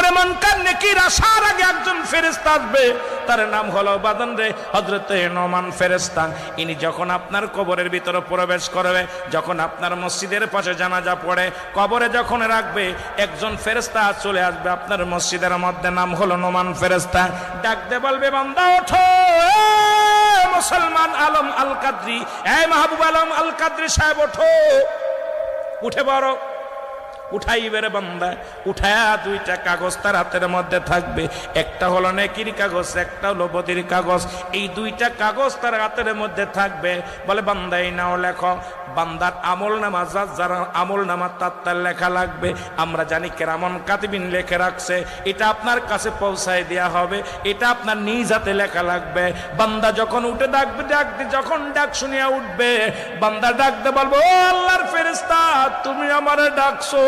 কবরে মনকার নেকির আসার আগে একজন ফেরেশতা আসবে, তার নাম হলো বাদন রে হযরতে নোমান ফেরেশতা। ইনি যখন আপনার কবরের ভিতরে প্রবেশ করবে, যখন আপনার মসজিদের পাশে জানাজা পড়ে কবরে যখন রাখবে, একজন ফেরেশতা চলে আসবে আপনার মসজিদের মধ্যে, নাম হলো নোমান ফেরেশতা। ডাক দে বলবে, বান্দা ওঠো, মুসলমান আলম আল কাদরি, এই মাহবুব আলম আল কাদরি সাহেব ওঠো। উঠে বড় উঠাইবে রে বান্দা, উঠায়া দুইটা কাগজ তার হাতের মধ্যে থাকবে, একটা হলো নেকির কাগজ, একটা হলো বদির কাগজ। এই দুইটা কাগজ তার হাতের মধ্যে থাকবে। বলে, বান্দা এই নাও লেখো। বান্দার আমল নামা, যার আমল নামা তার লেখা লাগবে। আমরা জানি কেরামন কাতিবিন লিখে রাখছে, এটা আপনার কাছে পৌঁছায় দেওয়া হবে, এটা আপনার নিজ হাতে লেখা লাগবে। বান্দা যখন উঠে ডাকবে, যখন ডাক শুনিয়া উঠবে, বান্দা ডাকতে বলবো, ও আল্লাহর ফেরেশতা, তুমি আমারে ডাকছো।